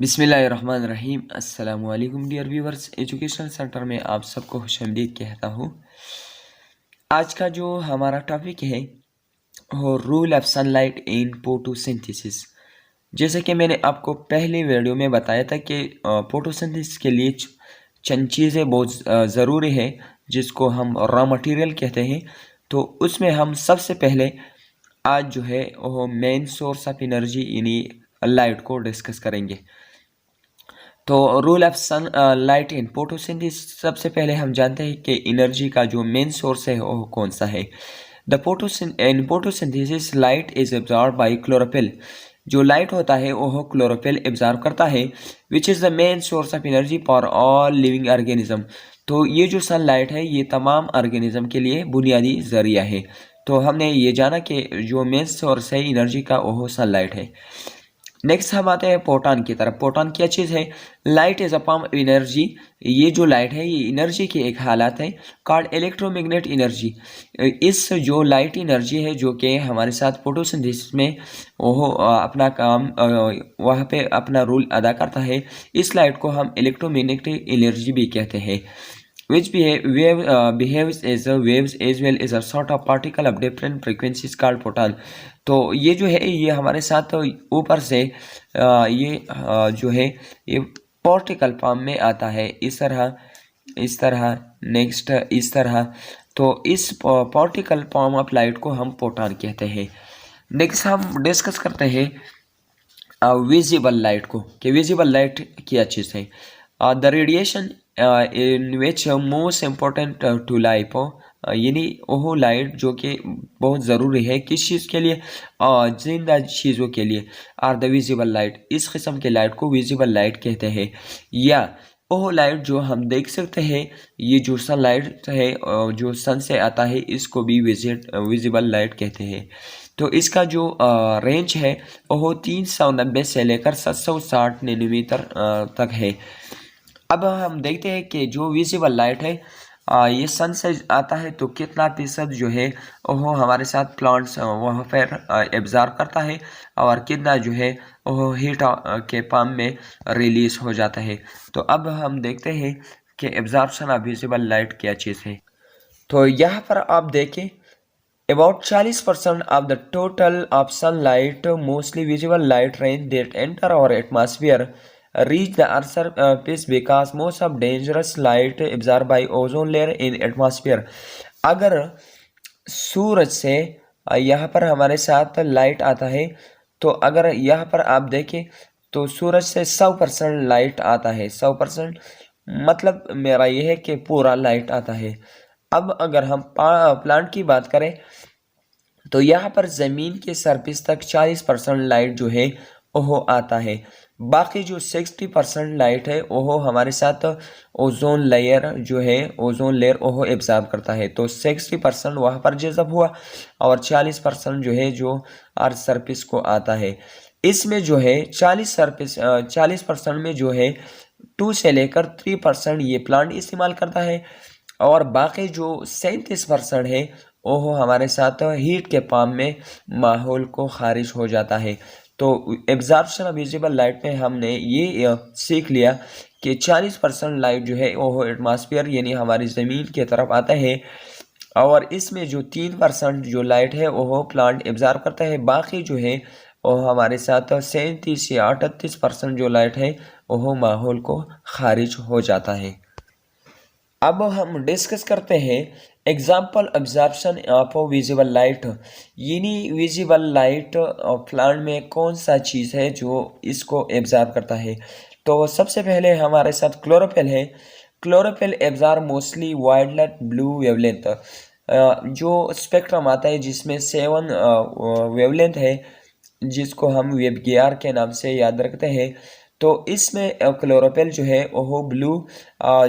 बिस्मिल्लाहिर्रहमानिर्रहीम। अस्सलाम वालेकुम डियर व्यूवर्स, एजुकेशन सेंटर में आप सबको खुशामदीद कहता हूँ। आज का जो हमारा टॉपिक है वो rule of sunlight in photosynthesis. जैसे कि मैंने आपको पहले वीडियो में बताया था कि फोटोसिंथेसिस के लिए चंद चीज़ें बहुत ज़रूरी है जिसको हम रॉ मटेरियल कहते हैं। तो उसमें हम सबसे पहले आज जो है वो मेन सोर्स ऑफ एनर्जी यानी लाइट को डिस्कस करेंगे। तो rule of sun light in photosynthesis, सबसे पहले हम जानते हैं कि एनर्जी का जो मेन सोर्स है वो कौन सा है। The photosynthesis light is absorb by chlorophyll. जो लाइट होता है वो क्लोरोफिल एब्जॉर्ब करता है, which is the main source of energy for all living organism. तो ये जो सनलाइट है ये तमाम ऑर्गेनिज्म के लिए बुनियादी जरिया है। तो हमने ये जाना कि जो मेन सोर्स है एनर्जी का वो सनलाइट है। नेक्स्ट हम आते हैं फोटॉन की तरफ। फोटॉन क्या चीज़ है? Light is a form of energy. ये जो लाइट है ये एनर्जी की एक हालत है कॉल्ड इलेक्ट्रोमैग्नेट एनर्जी। इस जो लाइट एनर्जी है जो कि हमारे साथ फोटोसिंथेसिस में वो अपना काम वहाँ पे अपना रोल अदा करता है। इस लाइट को हम इलेक्ट्रोमैग्नेटिक एनर्जी भी कहते हैं। which behaves as a waves as well as a sort of particle of different frequencies called photon। तो ये जो है ये हमारे साथ ऊपर से जो है ये पार्टिकल फॉर्म में आता है, इस तरह नेक्स्ट इस तरह। तो इस पार्टिकल फॉर्म ऑफ लाइट को हम फोटॉन कहते हैं। नेक्स्ट हम डिस्कस करते हैं विजिबल लाइट को, कि विजिबल लाइट क्या चीज़ है। The radiation in which most important to life हो, यानी वो लाइट जो कि बहुत ज़रूरी है किस चीज़ के लिए? जिंदा चीज़ों के लिए। आर द विजिबल लाइट, इस किस्म के लाइट को विजिबल लाइट कहते हैं। या वो लाइट जो हम देख सकते हैं, ये जो सन लाइट है जो सन से आता है इसको भी विजिबल लाइट कहते हैं। तो इसका जो रेंज है वो 390 से लेकर 760 नैनोमीटर तक है। अब हम देखते हैं कि जो विजिबल लाइट है ये सन से आता है तो कितना फीसद जो है वो हमारे साथ प्लांट्स वहाँ पर एब्जॉर्ब करता है और कितना जो है वो हीट के फॉर्म में रिलीज हो जाता है। तो अब हम देखते हैं कि एब्जॉर्प्शन ऑफ विजिबल लाइट क्या चीज़ है। तो यहाँ पर आप देखें about 40% of the total of sunlight, mostly visible light rays that enter our atmosphere, reach the earth's surface because most of dangerous light absorbed by ozone layer in atmosphere। अगर सूरज से यहाँ पर हमारे साथ लाइट आता है तो अगर यहाँ पर आप देखें तो सूरज से 100% लाइट आता है। 100% मतलब मेरा ये है कि पूरा लाइट आता है। अब अगर हम प्लांट की बात करें तो यहाँ पर ज़मीन के सरफेस तक 40% लाइट जो है वो आता है। बाकी जो 60% लाइट है वो हमारे साथ ओजोन लेयर जो है ओजोन लेयर वो एब्जॉर्ब करता है। तो 60% वहाँ पर जज़ब हुआ और 40% जो है जो अर्थ सरफेस को आता है। इसमें जो है 40% में जो है 2 से लेकर 3% ये प्लांट इस्तेमाल करता है और बाकी जो 37% है वो हमारे साथ हीट के फॉर्म में माहौल को खारिज हो जाता है। तो एब्जॉर्प्शन ऑफ विजिबल लाइट में हमने ये सीख लिया कि 40% लाइट जो है वो एटमॉस्फेयर यानी हमारी ज़मीन की तरफ आता है और इसमें जो 3% जो लाइट है वो प्लांट एब्जॉर्ब करता है। बाकी जो है वो हमारे साथ 37 या 38% जो लाइट है वो माहौल को खारिज हो जाता है। अब हम डिस्कस करते हैं example absorption of visible light, यानी विजिबल लाइट प्लांट में कौन सा चीज़ है जो इसको एब्जॉर्ब करता है। तो सबसे पहले हमारे साथ क्लोरोफिल है। Chlorophyll absorb mostly violet blue wavelength. जो स्पेक्ट्रम आता है जिसमें 7 वेवलेंथ है जिसको हम वेब गियर के नाम से याद रखते हैं। तो इसमें क्लोरोफिल जो है वो ब्लू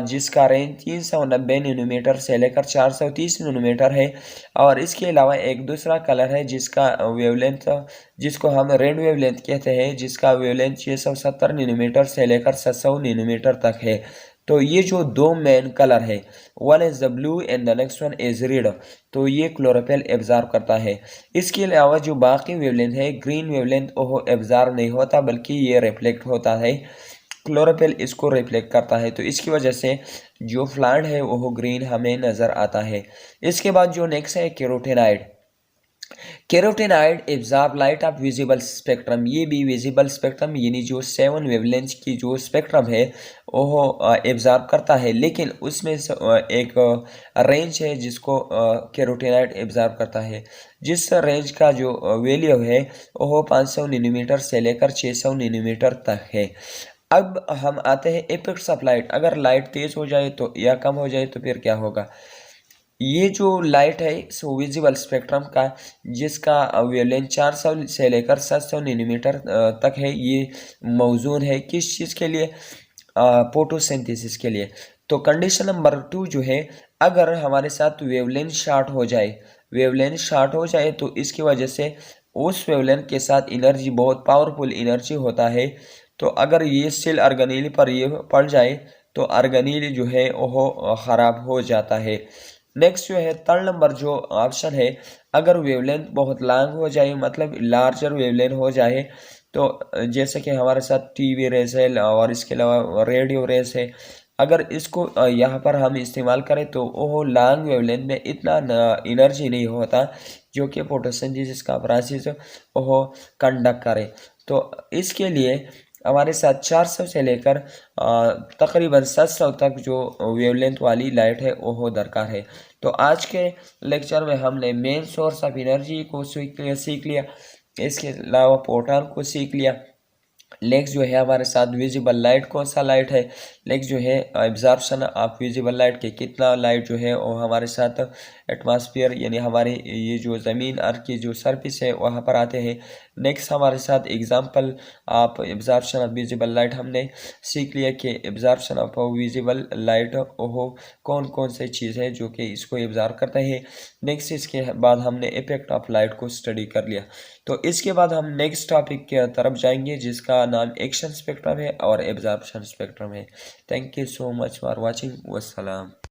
जिसका रेंज 390 नैनोमीटर से लेकर 430 नैनोमीटर है और इसके अलावा एक दूसरा कलर है जिसका वेवलेंथ जिसको हम रेड वेवलेंथ कहते हैं जिसका वेवलेंथ 670 नैनोमीटर से लेकर 700 नैनोमीटर तक है। तो ये जो दो मेन कलर है, one is the blue and the next one is red, तो ये क्लोरोफिल एब्जॉर्ब करता है। इसके अलावा जो बाकी वेवलेंथ है, ग्रीन वेवलेंथ, वो एब्जॉर्ब नहीं होता बल्कि ये रिफ्लेक्ट होता है। क्लोरोफिल इसको रिफ्लेक्ट करता है, तो इसकी वजह से जो प्लांट है वो ग्रीन हमें नजर आता है। इसके बाद जो नेक्स्ट है carotenoid. Carotenoid absorb light of visible spectrum, ये भी विजिबल स्पेक्ट्रम यानी जो 7 वेवलेंथ की जो स्पेक्ट्रम है वो एब्जॉर्ब करता है, लेकिन उसमें एक रेंज है जिसको कैरोटीनॉइड एब्जॉर्ब करता है, जिस रेंज का जो वैल्यू है वो 500 नैनोमीटर से लेकर 600 नैनोमीटर तक है। अब हम आते हैं इफेक्ट्स ऑफ लाइट। अगर लाइट तेज हो जाए तो या कम हो जाए तो फिर क्या होगा। ये जो लाइट है सो विजिबल स्पेक्ट्रम का, जिसका वेवलेंथ 400 से लेकर 700 नैनोमीटर तक है, ये मौजूद है किस चीज़ के लिए, फोटोसिंथेसिस के लिए। तो कंडीशन नंबर 2 जो है, अगर हमारे साथ वेवलेंथ शॉर्ट हो जाए, वेवलेंथ शॉर्ट हो जाए तो इसकी वजह से उस वेवलेंथ के साथ एनर्जी बहुत पावरफुल एनर्जी होता है, तो अगर ये सेल अर्गेनिल पर ये पड़ जाए तो अर्गेनिल जो है वो ख़राब हो जाता है। नेक्स्ट जो है थर्ड नंबर जो ऑप्शन है, अगर वेवलेंथ बहुत लॉन्ग हो जाए, मतलब लार्जर वेवलेंथ हो जाए, तो जैसे कि हमारे साथ टीवी रेस है और इसके अलावा रेडियो रेस है, अगर इसको यहाँ पर हम इस्तेमाल करें तो वो लॉन्ग वेवलेंथ में इतना एनर्जी नहीं होता जो कि फोटोसिंथेसिस का प्रोसेस वो कंडक्ट करे। तो इसके लिए हमारे साथ 400 से लेकर तकरीबन 700 तक जो वेवलेंथ वाली लाइट है वो दरकार है। तो आज के लेक्चर में हमने मेन सोर्स ऑफ एनर्जी को सीख लिया, इसके अलावा प्रोटॉन को सीख लिया। नेक्स्ट जो है हमारे साथ विजिबल लाइट कौन सा लाइट है, नेक्स्ट जो है एब्जॉर्प्शन ऑफ विजिबल लाइट के कितना लाइट जो है वो हमारे साथ एटमॉस्फेयर यानी हमारी ये जो ज़मीन अर्थ की जो सरफेस है वहाँ पर आते हैं। नेक्स्ट हमारे साथ example of absorption of visible light हमने सीख लिया कि एब्जॉर्प्शन ऑफ विजिबल लाइट वो कौन कौन से चीज़ है जो कि इसको एब्जॉर्ब करते हैं। नेक्स्ट इसके बाद हमने इफेक्ट ऑफ लाइट को स्टडी कर लिया। तो इसके बाद हम नेक्स्ट टॉपिक की तरफ जाएंगे जिसका नाम एक्शन स्पेक्ट्रम है और एब्जॉर्प्शन स्पेक्ट्रम है। Thank you so much for watching. वस्सलाम।